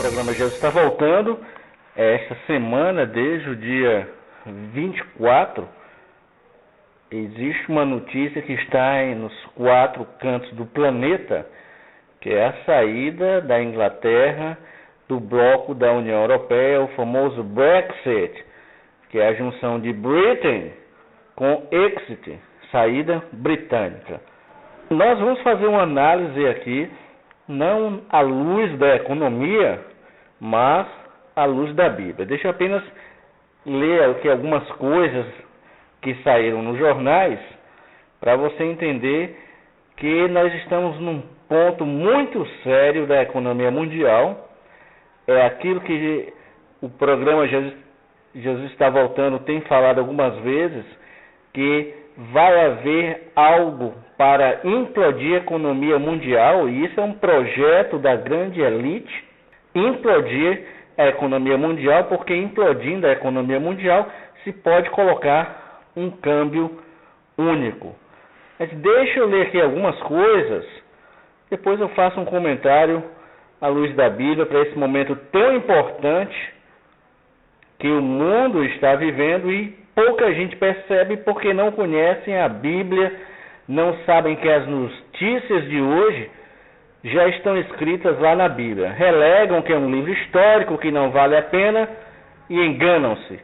programa já está voltando. Esta semana, desde o dia 24, existe uma notícia que está nos 4 cantos do planeta, que é a saída da Inglaterra do bloco da União Europeia, o famoso Brexit, que é a junção de Britain com Exit, saída britânica. Nós vamos fazer uma análise aqui, não à luz da economia, mas à luz da Bíblia. Deixa eu apenas ler aqui algumas coisas que saíram nos jornais, para você entender que nós estamos num ponto muito sério da economia mundial. É aquilo que o programa Jesus está voltando tem falado algumas vezes, que vai haver algo para implodir a economia mundial, e isso é um projeto da grande elite, implodir a economia mundial, porque implodindo a economia mundial se pode colocar um câmbio único. Mas deixa eu ler aqui algumas coisas, depois eu faço um comentário à luz da Bíblia para esse momento tão importante que o mundo está vivendo e pouca gente percebe porque não conhecem a Bíblia, não sabem que as notícias de hoje já estão escritas lá na Bíblia. Relegam que é um livro histórico, que não vale a pena, e enganam-se.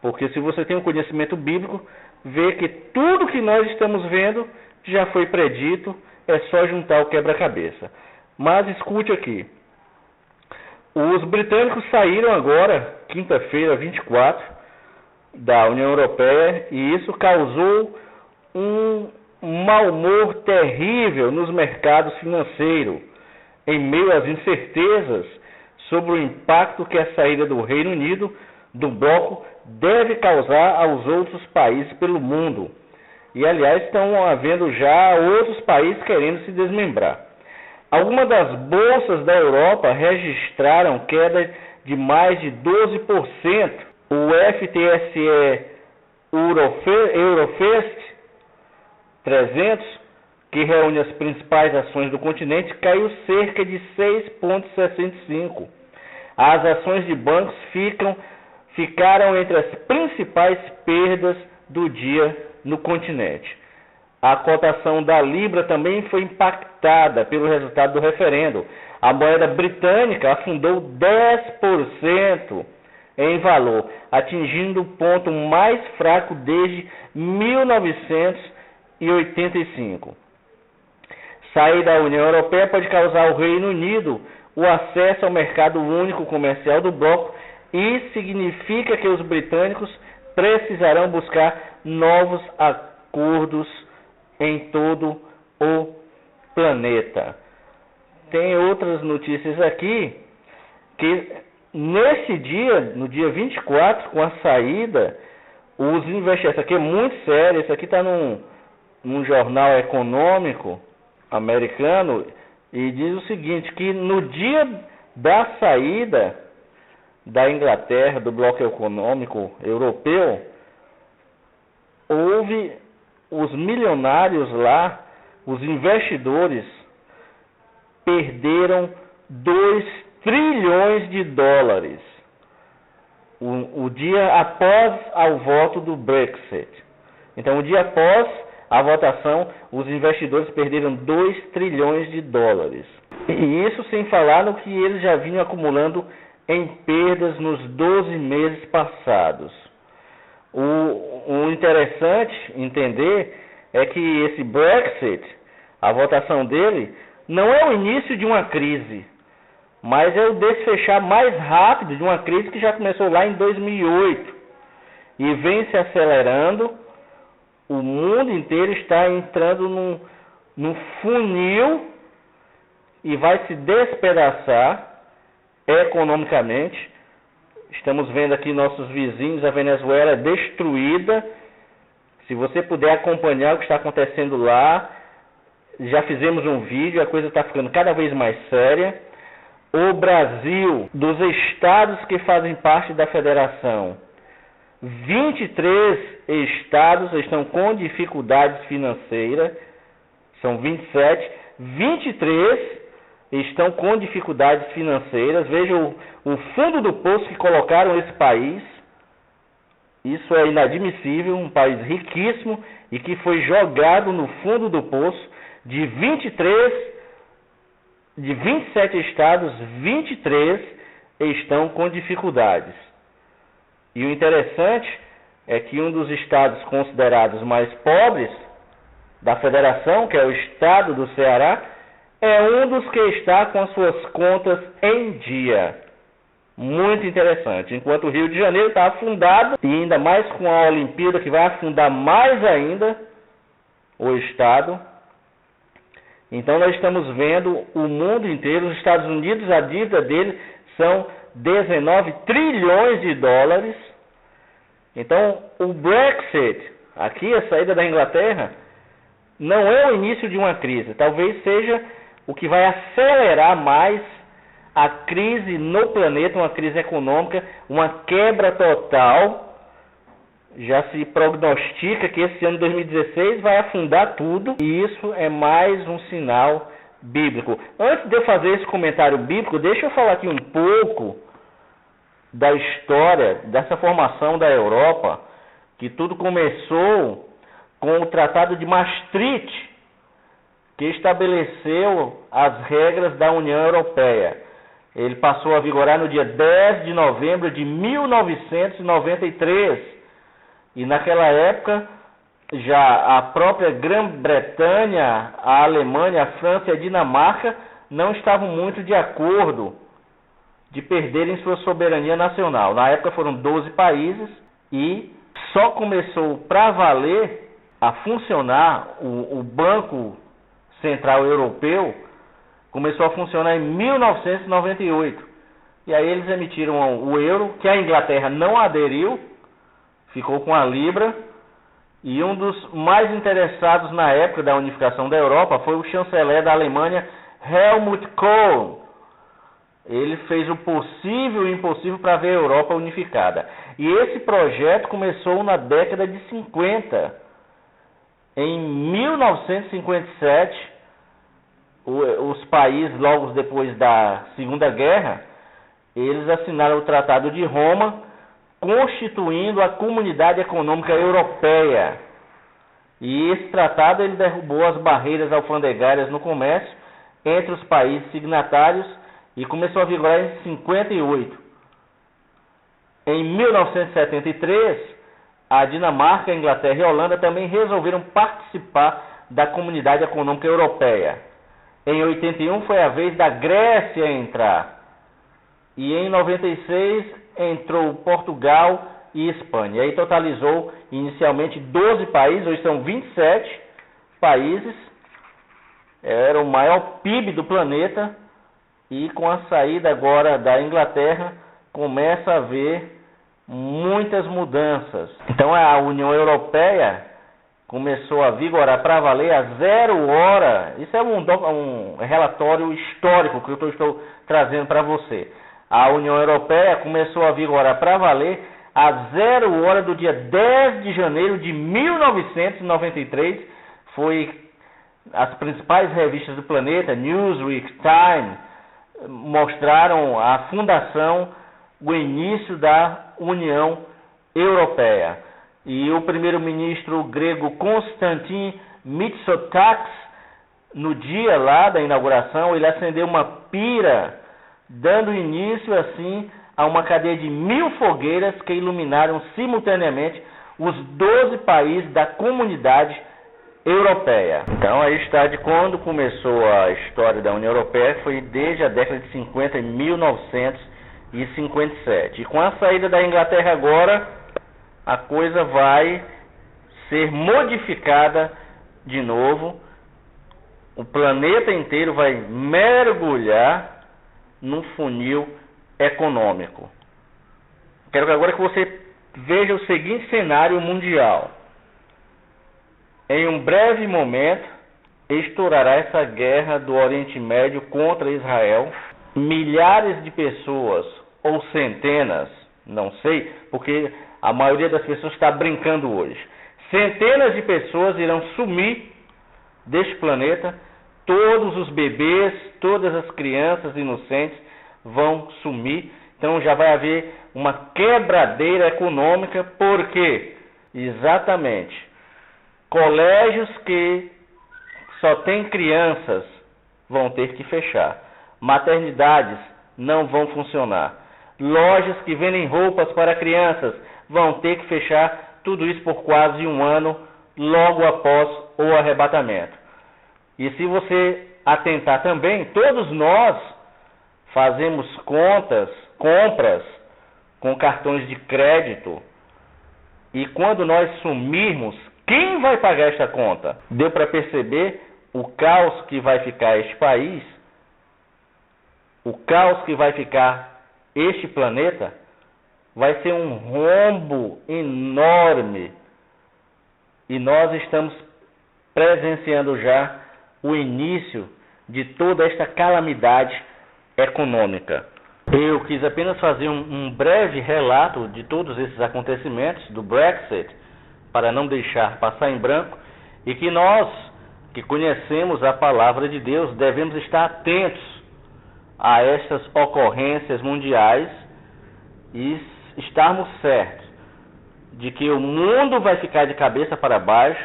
Porque se você tem um conhecimento bíblico, vê que tudo que nós estamos vendo já foi predito, é só juntar o quebra-cabeça. Mas escute aqui. Os britânicos saíram agora, quinta-feira, 24, da União Europeia, e isso causou um mau humor terrível nos mercados financeiros, em meio às incertezas sobre o impacto que a saída do Reino Unido do bloco deve causar aos outros países pelo mundo. E, aliás, estão havendo já outros países querendo se desmembrar. Algumas das bolsas da Europa registraram queda de mais de 12%. O FTSE Eurofest 300, que reúne as principais ações do continente, caiu cerca de 6,65%. As ações de bancos ficaram entre as principais perdas do dia no continente. A cotação da Libra também foi impactada pelo resultado do referendo. A moeda britânica afundou 10% em valor, atingindo o ponto mais fraco desde 1985. Sair da União Europeia pode causar ao Reino Unido o acesso ao mercado único comercial do bloco e significa que os britânicos precisarão buscar novos acordos em todo o planeta. Tem outras notícias aqui que nesse dia, no dia 24, com a saída, os investidores, isso aqui é muito sério, isso aqui está num jornal econômico americano, e diz o seguinte, que no dia da saída da Inglaterra do bloco econômico europeu, houve os milionários lá, os investidores, perderam 2 trilhões de dólares o dia após o voto do Brexit. Então, o dia após a votação, os investidores perderam 2 trilhões de dólares. E isso sem falar no que eles já vinham acumulando em perdas nos 12 meses passados. O interessante entender é que esse Brexit, a votação dele, não é o início de uma crise, mas é o desfechar mais rápido de uma crise que já começou lá em 2008 e vem se acelerando. O mundo inteiro está entrando num funil e vai se despedaçar economicamente. Estamos vendo aqui nossos vizinhos, a Venezuela é destruída. Se você puder acompanhar o que está acontecendo lá, já fizemos um vídeo, a coisa está ficando cada vez mais séria. O Brasil, dos estados que fazem parte da federação, 23 estados estão com dificuldades financeiras, são 27, 23 estão com dificuldades financeiras. Veja o fundo do poço que colocaram esse país. Isso é inadmissível, um país riquíssimo e que foi jogado no fundo do poço. De 27 estados, 23 estão com dificuldades. E o interessante é que um dos estados considerados mais pobres da federação, que é o estado do Ceará, é um dos que está com as suas contas em dia. Muito interessante. Enquanto o Rio de Janeiro está afundado, e ainda mais com a Olimpíada, que vai afundar mais ainda o estado. Então nós estamos vendo o mundo inteiro, os Estados Unidos, a dívida dele são 19 trilhões de dólares. Então o Brexit, aqui a saída da Inglaterra, não é o início de uma crise. Talvez seja o que vai acelerar mais a crise no planeta, uma crise econômica, uma quebra total. Já se prognostica que esse ano 2016 vai afundar tudo, e isso é mais um sinal bíblico. Antes de eu fazer esse comentário bíblico, deixa eu falar aqui um pouco da história dessa formação da Europa, que tudo começou com o Tratado de Maastricht, que estabeleceu as regras da União Europeia. Ele passou a vigorar no dia 10 de novembro de 1993. E naquela época, já a própria Grã-Bretanha, a Alemanha, a França e a Dinamarca não estavam muito de acordo de perderem sua soberania nacional. Na época foram 12 países e só começou para valer a funcionar o Banco Central Europeu, começou a funcionar em 1998. E aí eles emitiram o euro, que a Inglaterra não aderiu, ficou com a Libra. E um dos mais interessados na época da unificação da Europa foi o chanceler da Alemanha, Helmut Kohl. Ele fez o possível e o impossível para ver a Europa unificada. E esse projeto começou na década de 50. Em 1957, os países, logo depois da Segunda Guerra, eles assinaram o Tratado de Roma, constituindo a Comunidade Econômica Europeia. E esse tratado ele derrubou as barreiras alfandegárias no comércio entre os países signatários e começou a vigorar em 58. Em 1973, a Dinamarca, a Inglaterra e a Holanda também resolveram participar da Comunidade Econômica Europeia. Em 81 foi a vez da Grécia entrar. E em 96 entrou Portugal e Espanha. E aí totalizou inicialmente 12 países, hoje são 27 países. Era o maior PIB do planeta. E com a saída agora da Inglaterra, começa a haver muitas mudanças. Então a União Europeia começou a vigorar para valer a 0 hora. Isso é um relatório histórico que eu estou trazendo para você. A União Europeia começou a vigorar para valer a 0 hora do dia 10 de janeiro de 1993. Foi as principais revistas do planeta, Newsweek, Time, mostraram a fundação, o início da União Europeia. E o primeiro-ministro grego Konstantin Mitsotakis, no dia lá da inauguração, ele acendeu uma pira, dando início assim a uma cadeia de 1000 fogueiras que iluminaram simultaneamente os 12 países da Comunidade Europeia. Então aí está de quando começou a história da União Europeia, foi desde a década de 50, em 1957. E com a saída da Inglaterra agora, a coisa vai ser modificada de novo. O planeta inteiro vai mergulhar num funil econômico. Quero agora que você veja o seguinte cenário mundial. Em um breve momento, estourará essa guerra do Oriente Médio contra Israel. Milhares de pessoas, ou centenas, não sei, porque a maioria das pessoas está brincando hoje. Centenas de pessoas irão sumir deste planeta todos os bebês, todas as crianças inocentes vão sumir. Então já vai haver uma quebradeira econômica, porque exatamente colégios que só tem crianças vão ter que fechar, maternidades não vão funcionar, lojas que vendem roupas para crianças vão ter que fechar, tudo isso por quase um ano logo após o arrebatamento. E se você atentar também, todos nós fazemos compras com cartões de crédito, e quando nós sumirmos, quem vai pagar esta conta? Deu para perceber o caos que vai ficar este país, o caos que vai ficar este planeta? Vai ser um rombo enorme, e nós estamos presenciando já o início de toda esta calamidade econômica. Eu quis apenas fazer um breve relato de todos esses acontecimentos do Brexit, para não deixar passar em branco, e que nós, que conhecemos a palavra de Deus, devemos estar atentos a estas ocorrências mundiais e estarmos certos de que o mundo vai ficar de cabeça para baixo,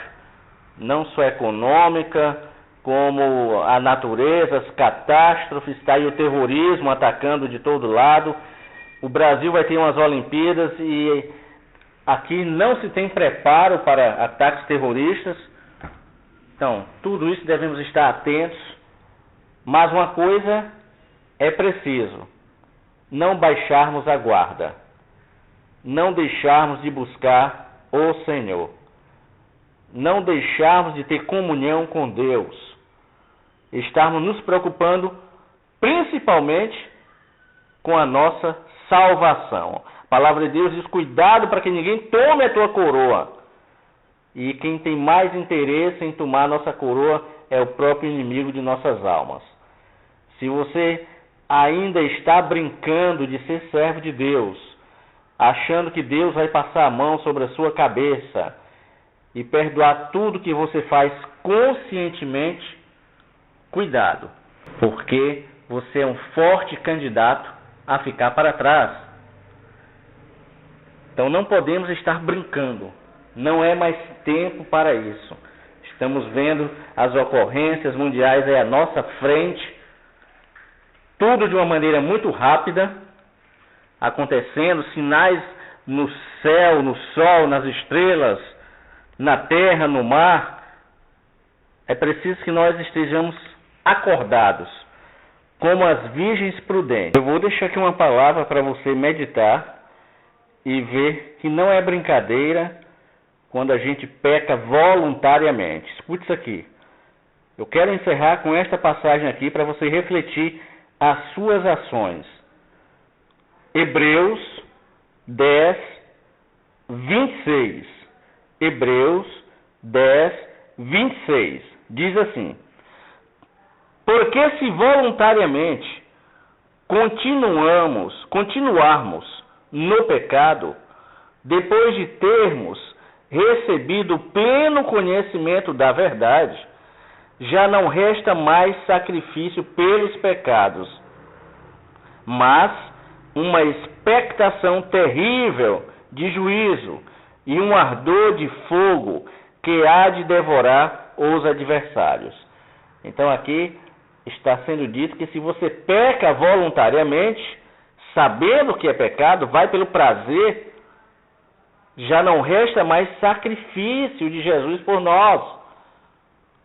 não só econômica, como a natureza, as catástrofes, está aí o terrorismo atacando de todo lado. O Brasil vai ter umas Olimpíadas e aqui não se tem preparo para ataques terroristas. Então, tudo isso devemos estar atentos. Mas uma coisa é preciso: não baixarmos a guarda, não deixarmos de buscar o Senhor, não deixarmos de ter comunhão com Deus, estarmos nos preocupando principalmente com a nossa salvação. A palavra de Deus diz: cuidado para que ninguém tome a tua coroa. E quem tem mais interesse em tomar a nossa coroa é o próprio inimigo de nossas almas. Se você ainda está brincando de ser servo de Deus, achando que Deus vai passar a mão sobre a sua cabeça e perdoar tudo que você faz conscientemente, cuidado, porque você é um forte candidato a ficar para trás. Então não podemos estar brincando, não é mais tempo para isso. Estamos vendo as ocorrências mundiais aí à nossa frente, tudo de uma maneira muito rápida, acontecendo, sinais no céu, no sol, nas estrelas, na terra, no mar. É preciso que nós estejamos acordados, como as virgens prudentes. Eu vou deixar aqui uma palavra para você meditar e ver que não é brincadeira quando a gente peca voluntariamente. Escute isso aqui. Eu quero encerrar com esta passagem aqui para você refletir as suas ações. Hebreus 10, 26. Hebreus 10, 26. Diz assim: porque se voluntariamente continuarmos no pecado, depois de termos recebido o pleno conhecimento da verdade, já não resta mais sacrifício pelos pecados, mas uma expectação terrível de juízo e um ardor de fogo que há de devorar os adversários. Então aqui está sendo dito que se você peca voluntariamente, sabendo que é pecado, vai pelo prazer, já não resta mais sacrifício de Jesus por nós.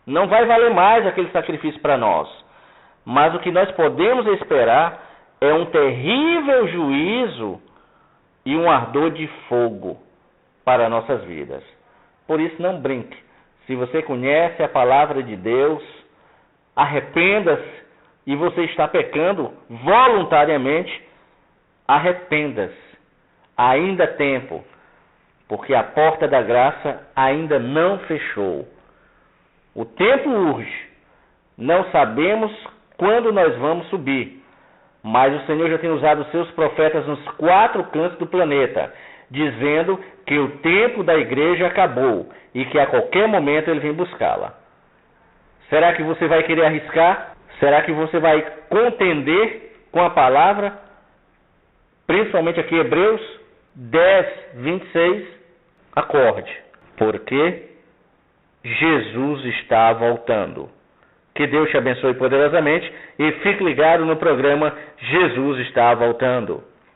Não vai valer mais aquele sacrifício para nós. Mas o que nós podemos esperar é um terrível juízo e um ardor de fogo para nossas vidas. Por isso, não brinque. Se você conhece a palavra de Deus, arrependa-se, e você está pecando voluntariamente, arrependa-se. Ainda há tempo, porque a porta da graça ainda não fechou. O tempo urge. Não sabemos quando nós vamos subir, mas o Senhor já tem usado os seus profetas nos 4 cantos do planeta, dizendo que o tempo da igreja acabou e que a qualquer momento ele vem buscá-la. Será que você vai querer arriscar? Será que você vai contender com a palavra? Principalmente aqui Hebreus 10, 26. Acorde, porque Jesus está voltando. Que Deus te abençoe poderosamente e fique ligado no programa Jesus está voltando.